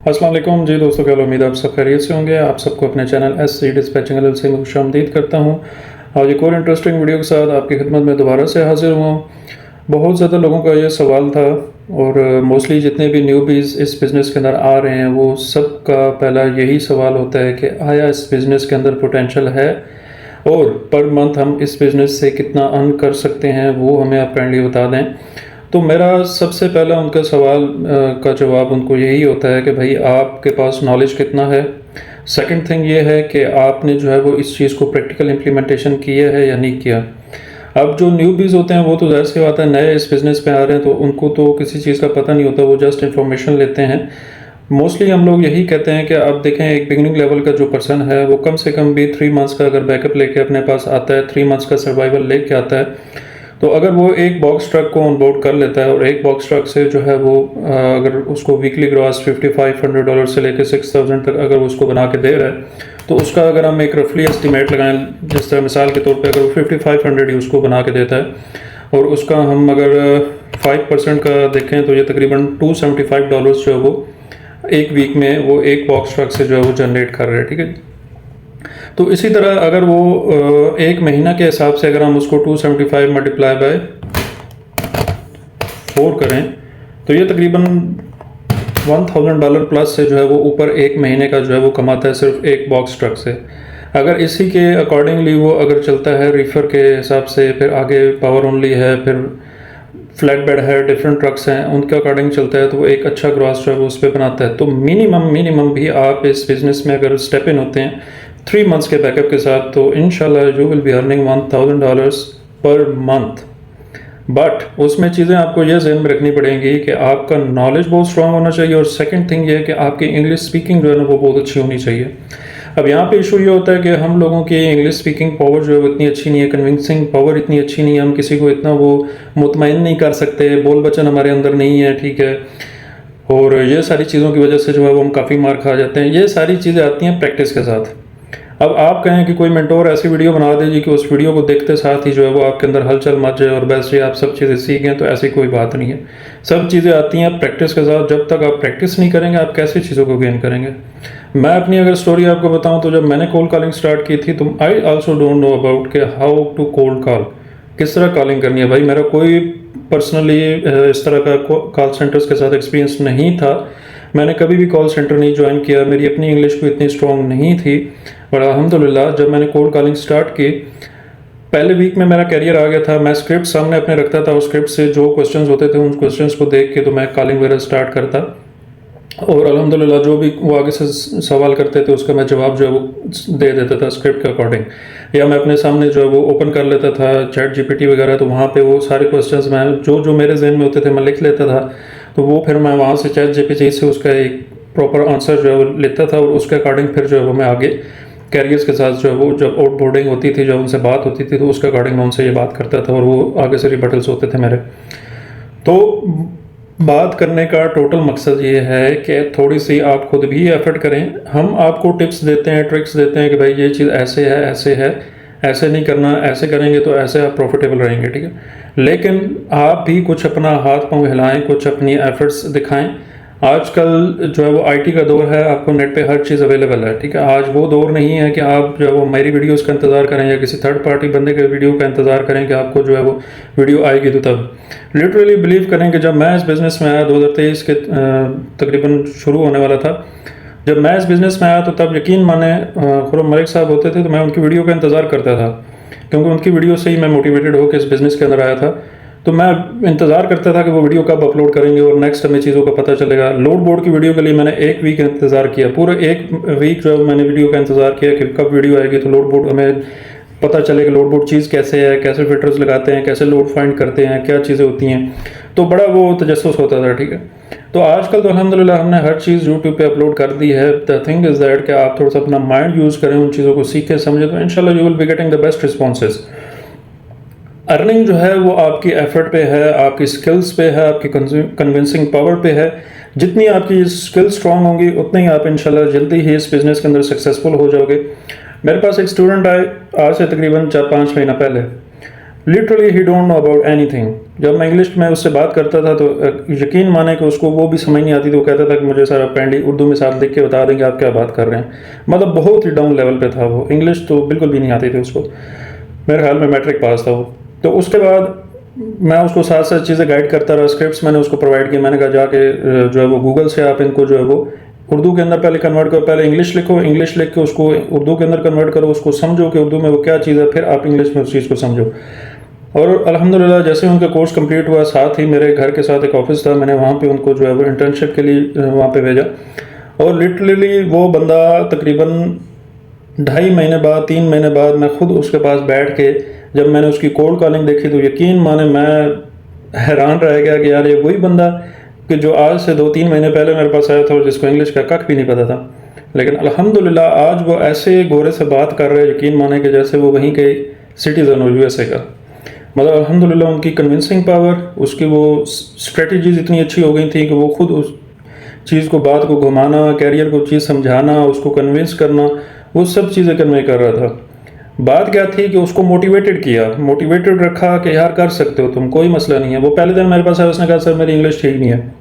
अस्सलाम वालेकुम जी दोस्तों, क्या उम्मीद है आप सब खैरियत से होंगे। आप सबको अपने चैनल SC डिस्पैचिंग LLC में खुशामदीद करता हूँ। आज एक और इंटरेस्टिंग वीडियो के साथ आपकी खिदमत में दोबारा से हाजिर हुआ हूँ। बहुत ज़्यादा लोगों का ये सवाल था और मोस्टली जितने भी न्यूबीज़ इस बिज़नेस के अंदर आ रहे हैं वो सब का पहला यही सवाल होता है कि आया इस बिज़नेस के अंदर पोटेंशियल है और पर मंथ हम इस बिज़नेस से कितना अर्न कर सकते हैं वो हमें आप काइंडली बता दें। तो मेरा सबसे पहला उनका सवाल का जवाब उनको यही होता है कि भाई आपके पास नॉलेज कितना है। सेकंड थिंग ये है कि आपने जो है वो इस चीज़ को प्रैक्टिकल इम्प्लीमेंटेशन किया है या नहीं किया। अब जो न्यूबीज़ होते हैं वो तो ज़ाहिर सी बात है, नए इस बिज़नेस पे आ रहे हैं तो उनको तो किसी चीज़ का पता नहीं होता, वो जस्ट इन्फॉर्मेशन लेते हैं। मोस्टली हम लोग यही कहते हैं कि आप देखें एक बिगिनिंग लेवल का जो पर्सन है वो कम से कम भी 3 मंथ्स का अगर बैकअप लेके अपने पास आता है, 3 मंथ्स का सर्वाइवल लेके आता है, तो अगर वो एक बॉक्स ट्रक को ऑन बोर्ड कर लेता है और एक बॉक्स ट्रक से जो है वो अगर उसको वीकली ग्रॉस $5,500 से लेकर 6,000 तक अगर उसको बना के दे रहा है, तो उसका अगर हम एक रफली एस्टिमेट लगाएं, जिस तरह मिसाल के तौर पे अगर वो 5,500 ही उसको बना के देता है और उसका हम अगर 5% का देखें तो ये तकरीबन $275 जो है वो एक वीक में वो एक बॉक्स ट्रक से जो है वो जनरेट कर रहे हैं। ठीक है, तो इसी तरह अगर वो एक महीना के हिसाब से अगर हम उसको 275 मल्टीप्लाई बाय 4 करें तो ये तकरीबन $1,000 प्लस से जो है वो ऊपर एक महीने का जो है वो कमाता है सिर्फ एक बॉक्स ट्रक से। अगर इसी के अकॉर्डिंगली वो अगर चलता है रीफर के हिसाब से, फिर आगे पावर ओनली है, फिर फ्लैट बेड है, डिफरेंट ट्रक्स हैं, उनके अकॉर्डिंग चलता है तो वो एक अच्छा ग्रॉस जो है वो उस पर बनाता है। तो मिनिमम भी आप इस बिज़नेस में अगर स्टेप इन होते हैं 3 मंथ्स के बैकअप के साथ तो इंशाल्लाह you will be earning $1,000 per month. But उसमें चीज़ें आपको यह ज़हन में रखनी पड़ेंगी कि आपका नॉलेज बहुत स्ट्रांग होना चाहिए और सेकंड थिंग ये है कि आपकी इंग्लिश स्पीकिंग जो है ना वो बहुत अच्छी होनी चाहिए। अब यहाँ पे इशू ये होता है कि हम लोगों की इंग्लिश स्पीकिंग पावर जो है वो इतनी अच्छी नहीं है, कन्विंसिंग पावर इतनी अच्छी नहीं है, हम किसी को इतना वो मुतमईन नहीं कर सकते, बोल बचन हमारे अंदर नहीं है। ठीक है, और ये सारी चीज़ों की वजह से जो है वो हम काफ़ी मार खा जाते हैं। ये सारी चीज़ें आती हैं प्रैक्टिस के साथ। अब आप कहें कि कोई मेंटोर ऐसी वीडियो बना दीजिए कि उस वीडियो को देखते साथ ही जो है वो आपके अंदर हलचल मच जाए और बस ये आप सब चीज़ें सीख गए, तो ऐसी कोई बात नहीं है। सब चीज़ें आती हैं प्रैक्टिस के साथ। जब तक आप प्रैक्टिस नहीं करेंगे आप कैसी चीज़ों को गेन करेंगे। मैं अपनी अगर स्टोरी आपको बताऊं तो जब मैंने कोल्ड कॉलिंग स्टार्ट की थी तो I also don't know about के हाउ टू कोल्ड कॉल, किस तरह कॉलिंग करनी है। भाई मेरा कोई पर्सनली इस तरह का कॉल सेंटर्स के साथ एक्सपीरियंस नहीं था, मैंने कभी भी कॉल सेंटर नहीं ज्वाइन किया, मेरी अपनी इंग्लिश को इतनी स्ट्रॉन्ग नहीं थी। और अल्हम्दुलिल्लाह जब मैंने कोल्ड कॉलिंग स्टार्ट की पहले वीक में मेरा कैरियर आ गया था। मैं स्क्रिप्ट सामने अपने रखता था और स्क्रिप्ट से जो क्वेश्चंस होते थे उन क्वेश्चंस को देख के तो मैं कॉलिंग वगैरह स्टार्ट करता और अल्हम्दुलिल्लाह जो भी वो आगे से सवाल करते थे उसका मैं जवाब जो है वो दे देता था स्क्रिप्ट के अकॉर्डिंग। या मैं अपने सामने जो है वो ओपन कर लेता था चैट GPT वगैरह, तो वहाँ पे वो सारे क्वेश्चंस मैं जो मेरे जहन में होते थे मैं लिख लेता था, तो वो फिर मैं वहाँ से चैट GPT से उसका एक प्रॉपर आंसर जो है वो लेता था और उसके अकॉर्डिंग फिर जो है वो मैं आगे कैरियर्स के साथ जो है वो जब आउट बोर्डिंग होती थी, जब उनसे बात होती थी तो उसके अकॉर्डिंग मैं उनसे ये बात करता था और वो आगे से रिबटल्स होते थे मेरे। तो बात करने का टोटल मकसद ये है कि थोड़ी सी आप खुद भी एफर्ट करें। हम आपको टिप्स देते हैं, ट्रिक्स देते हैं कि भाई ये चीज़ ऐसे है, ऐसे है, ऐसे नहीं करना, ऐसे करेंगे तो ऐसे आप प्रॉफिटेबल रहेंगे। ठीक है, लेकिन आप भी कुछ अपना हाथ पांव हिलाएं, कुछ अपनी एफर्ट्स दिखाएं। आजकल जो है वो IT का दौर है, आपको नेट पे हर चीज़ अवेलेबल है। ठीक है, आज वो दौर नहीं है कि आप जो है वो मेरी वीडियोस का इंतज़ार करें या किसी थर्ड पार्टी बंदे के वीडियो का इंतज़ार करें कि आपको जो है वो वीडियो आएगी तो तब। लिटरली बिलीव करें कि जब मैं इस बिज़नेस में आया 2023 के तकरीबन शुरू होने वाला था, जब मैं इस बिज़नेस में आया तो तब यकीन माने खुरम मलिक साहब होते थे तो मैं उनकी वीडियो का इंतज़ार करता था, क्योंकि उनकी वीडियो से ही मैं मोटिवेटेड होकर इस बिज़नेस के अंदर आया था। तो मैं इंतज़ार करता था कि वो वीडियो कब अपलोड करेंगे और नेक्स्ट हमें चीज़ों का पता चलेगा। लोड बोर्ड की वीडियो के लिए मैंने एक वीक इंतज़ार किया, पूरा एक वीक जो है मैंने वीडियो का इंतज़ार किया कि कब वीडियो आएगी तो लोड बोर्ड हमें पता चले कि लोड बोर्ड चीज़ कैसे है, कैसे फिल्टर्स लगाते हैं, कैसे लोड फाइंड करते हैं, क्या चीज़ें होती हैं। तो बड़ा वो तजस्सुस होता था। ठीक है, तो आजकल तो अल्हम्दुलिल्लाह हमने हर चीज़ यूट्यूब पे अपलोड कर दी है। द थिंग इज़ दैट कि आप थोड़ा सा अपना माइंड यूज़ करें, उन चीज़ों को सीखें समझें तो इंशाल्लाह you will be getting the best responses. Earning जो है वो आपकी एफर्ट पे है, आपकी स्किल्स पे है, आपकी कन्विंसिंग पावर पे है। जितनी आपकी स्किल स्ट्रांग होंगी उतनी ही आप इंशाल्लाह जल्दी ही इस बिज़नेस के अंदर सक्सेसफुल हो जाओगे। मेरे पास एक स्टूडेंट आए आज से तकरीबन 4-5 महीना पहले, literally he don't know about anything. जब मैं इंग्लिश में उससे बात करता था तो यकीन माने कि उसको वो भी समझ नहीं आती थी। वो कहता था कि मुझे सर आप काइंडली उर्दू में साथ लिख के बता देंगे आप क्या बात कर रहे हैं। मतलब बहुत ही डाउन लेवल पे था वो, इंग्लिश तो बिल्कुल भी नहीं आती थी उसको। मेरे ख्याल में मैट्रिक पास था वो। तो उसके बाद मैं उसको साथ साथ चीज़ें गाइड करता रहा। स्क्रिप्ट्स मैंने उसको प्रोवाइड की। मैंने कहा जाके जो है वो गूगल से आप इनको जो है वो उर्दू के अंदर पहले कन्वर्ट करो, पहले इंग्लिश लिखो, इंग्लिश लिख के उसको उर्दू के अंदर कन्वर्ट करो, उसको समझो कि उर्दू में वो क्या चीज़ है, फिर आप इंग्लिश में उस चीज़ को समझो। और अल्हम्दुलिल्लाह जैसे उनका कोर्स कंप्लीट हुआ, साथ ही मेरे घर के साथ एक ऑफिस था, मैंने वहाँ पे उनको जो है वो इंटर्नशिप के लिए वहाँ पे भेजा। और लिटरली वो बंदा तकरीबन 2.5 महीने बाद 3 महीने बाद मैं खुद उसके पास बैठ के जब मैंने उसकी कोल्ड कॉलिंग देखी तो यकीन माने मैं हैरान रह गया कि यार ये वही बंदा कि जो आज से 2-3 महीने पहले मेरे पास आया था और जिसको इंग्लिश का कख भी नहीं पता था। लेकिन अल्हम्दुलिल्लाह आज वो ऐसे गोरे से बात कर रहे हैं, यकीन माने कि जैसे वो वहीं के सिटीज़न हो, यूएसए का। मतलब अल्हम्दुलिल्लाह उनकी कन्विंसिंग पावर, उसकी वो स्ट्रेटजीज इतनी अच्छी हो गई थी कि वो खुद उस चीज़ को, बात को घुमाना, कैरियर को चीज़ समझाना, उसको कन्विंस करना, वो सब चीज़ें कन्वे कर रहा था। बात क्या थी कि उसको मोटिवेटेड किया, मोटिवेटेड रखा कि यार कर सकते हो तुम, कोई मसला नहीं है। वो पहले दिन मेरे पास आया, उसने कहा सर मेरी इंग्लिश ठीक नहीं है।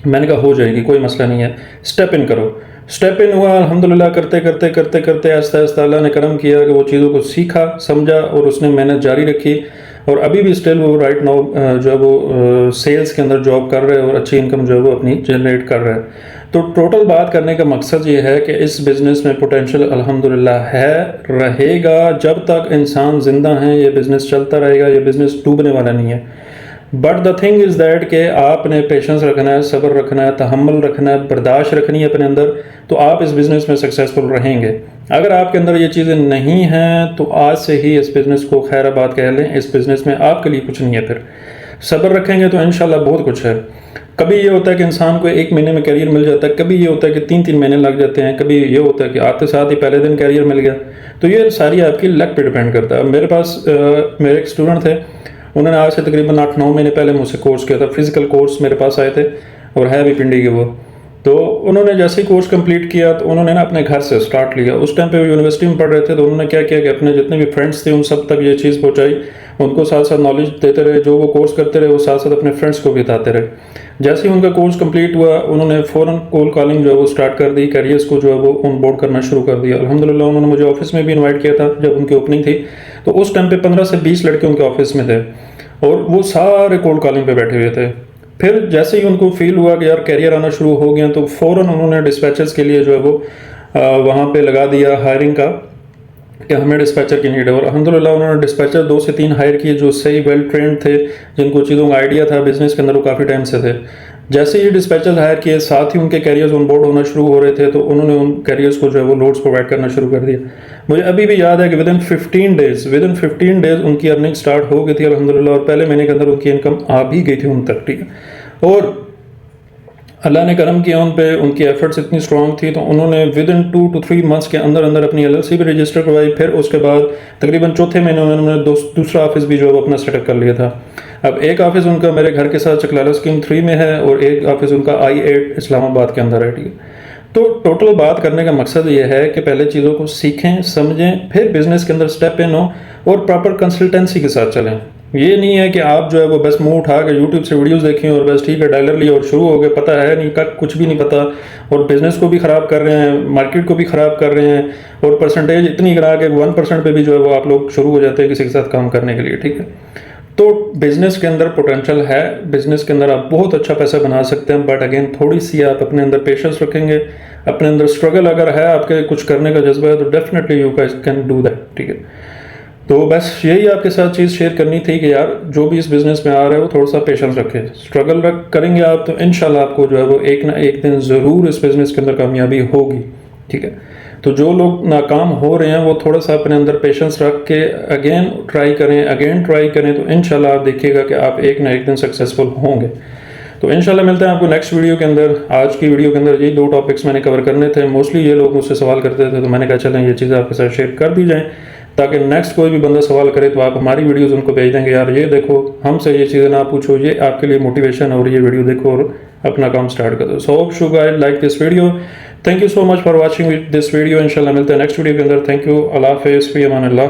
मैंने कहा हो जाएगी, कोई मसला नहीं है, स्टेप इन करो। स्टेप इन हुआ, अल्हम्दुलिल्लाह करते करते करते करते आहिस्ता आहिस्ता अल्लाह ने करम किया कि वो चीज़ों को सीखा, समझा और उसने मेहनत जारी रखी। और अभी भी स्टिल वो राइट नाउ जो है वो सेल्स के अंदर जॉब कर रहे हैं और अच्छी इनकम जो है वो अपनी जनरेट कर रहे हैं। तो टोटल बात करने का मकसद ये है कि इस बिज़नेस में पोटेंशियल अल्हम्दुलिल्लाह है, रहेगा। जब तक इंसान ज़िंदा है ये बिज़नेस चलता रहेगा, ये बिज़नेस डूबने वाला नहीं है। But the thing is that कि आपने पेशेंस रखना है, सब्र रखना है, तहम्मुल रखना है, बर्दाश्त रखनी है अपने अंदर, तो आप इस बिज़नेस में सक्सेसफुल रहेंगे। अगर आपके अंदर ये चीज़ें नहीं हैं तो आज से ही इस बिज़नेस को खैराबाद कह लें, इस बिज़नेस में आपके लिए कुछ नहीं है। फिर सब्र रखेंगे तो इंशाल्लाह बहुत कुछ है। कभी ये होता है कि इंसान को 1 महीने में कैरियर मिल जाता है, कभी ये होता है कि 3-3 महीने लग जाते हैं, कभी ये होता है कि आते साथ ही पहले दिन कैरियर मिल गया। तो ये सारी आपकी लक पे डिपेंड करता है। मेरे पास मेरे एक स्टूडेंट थे, उन्होंने आज से तकरीबन 8-9 महीने पहले मुझसे कोर्स किया था। फिजिकल कोर्स मेरे पास आए थे और है भी पिंडी के वो। तो उन्होंने जैसे ही कोर्स कंप्लीट किया तो उन्होंने ना अपने घर से स्टार्ट लिया। उस टाइम पे वो यूनिवर्सिटी में पढ़ रहे थे, तो उन्होंने क्या किया कि अपने जितने भी फ्रेंड्स थे उन सब तक ये चीज़ पहुंचाई, उनको साथ साथ नॉलेज देते रहे। जो वो कोर्स करते रहे वो साथ साथ अपने फ्रेंड्स को भी बताते रहे। जैसे ही उनका कोर्स कंप्लीट हुआ उन्होंने फ़ौरन कोल्ड कॉलिंग जो है वो स्टार्ट कर दी, कैरियर्स को जो है वो ऑन बोर्ड करना शुरू कर दिया। अल्हम्दुलिल्लाह उन्होंने मुझे ऑफिस में भी इन्वाइट किया था जब उनकी ओपनिंग थी। तो उस टाइम पे 15 से 20 लड़के उनके ऑफिस में थे और वो सारे कोल्ड कॉलिंग पे बैठे हुए थे। फिर जैसे ही उनको फील हुआ कि यार कैरियर आना शुरू हो गया तो फ़ौरन उन्होंने डिस्पैचर्स के लिए जो है वो वहाँ पे लगा दिया हायरिंग का कि हमें डिस्पैचर की नीड है। और अल्हम्दुलिल्लाह उन्होंने डिस्पैचर 2 से 3 हायर किए जो सही वेल ट्रेंड थे, जिनको चीज़ों का आइडिया था बिज़नेस के अंदर, वो काफ़ी टाइम से थे। जैसे ही डिस्पैचर्स हायर किए साथ ही उनके कैरियर्स ऑन बोर्ड होना शुरू हो रहे थे, तो उन्होंने उन कैरियर्स को जो है वो लोड्स प्रोवाइड करना शुरू कर दिया। मुझे अभी भी याद है कि विदिन 15 डेज़ उनकी अर्निंग स्टार्ट हो गई थी अल्हम्दुलिल्लाह। और पहले महीने के अंदर उनकी इनकम आ भी गई थी उन तक, ठीक है। और अल्लाह ने करम किया उन पे, उनकी एफर्ट्स इतनी स्ट्रांग थी तो उन्होंने विदिन 2 to 3 मंथ्स के अंदर अंदर अपनी LLC भी रजिस्टर करवाई। फिर उसके बाद तकरीबन चौथे महीने में उन्होंने दूसरा ऑफिस भी जो है अपना सेटअप कर लिया था। अब एक ऑफिस उनका मेरे घर के साथ चकलाला स्कीम 3 में है और एक ऑफिस उनका I8 इस्लामाबाद के अंदर है, ठीक है। तो टोटल बात करने का मकसद ये है कि पहले चीज़ों को सीखें, समझें, फिर बिज़नेस के अंदर स्टेप इन हो और प्रॉपर कंसल्टेंसी के साथ चलें। ये नहीं है कि आप जो है वो बस मुंह उठा के यूट्यूब से वीडियोस देखें और बस ठीक है डायलर लिया और शुरू हो गए, पता है नहीं, कुछ भी नहीं पता, और बिज़नेस को भी ख़राब कर रहे हैं, मार्केट को भी ख़राब कर रहे हैं, और परसेंटेज इतनी गिरा के 1% पे भी जो है वो आप लोग शुरू हो जाते हैं किसी के साथ काम करने के लिए, ठीक है। तो बिज़नेस के अंदर पोटेंशियल है, बिज़नेस के अंदर आप बहुत अच्छा पैसा बना सकते हैं, बट अगेन थोड़ी सी आप अपने अंदर पेशेंस रखेंगे, अपने अंदर स्ट्रगल अगर है, आपके कुछ करने का जज्बा है, तो definitely you can do that, ठीक है। तो बस यही आपके साथ चीज़ शेयर करनी थी कि यार जो भी इस बिज़नेस में आ रहे हो थोड़ा सा पेशेंस रखें, स्ट्रगल करेंगे आप तो इंशाल्लाह आपको जो है वो एक ना एक दिन ज़रूर इस बिज़नेस के अंदर कामयाबी होगी, ठीक है। तो जो लोग नाकाम हो रहे हैं वो थोड़ा सा अपने अंदर पेशेंस रख के अगेन ट्राई करें तो इंशाल्लाह आप देखिएगा कि आप एक ना एक दिन सक्सेसफुल होंगे। तो इंशाल्लाह मिलते हैं आपको नेक्स्ट वीडियो के अंदर। आज की वीडियो के अंदर ये 2 टॉपिक्स मैंने कवर करने थे। मोस्टली ये लोग मुझसे सवाल करते थे तो मैंने कहा चलें ये चीज़ें आपके साथ शेयर कर दी जाएँ, ताकि नेक्स्ट कोई भी बंदा सवाल करे तो आप हमारी वीडियोस उनको भेज देंगे, यार ये देखो हमसे ये चीज़ें ना पूछो, ये आपके लिए मोटिवेशन है और ये वीडियो देखो और अपना काम स्टार्ट कर दो। So hope you guys like this video. Thank you so much for watching this video. इंशाल्लाह मिलते हैं नेक्स्ट वीडियो के अंदर। थैंक यू, अल्लाह हाफ़िज़, फ़ी अमान अल्लाह।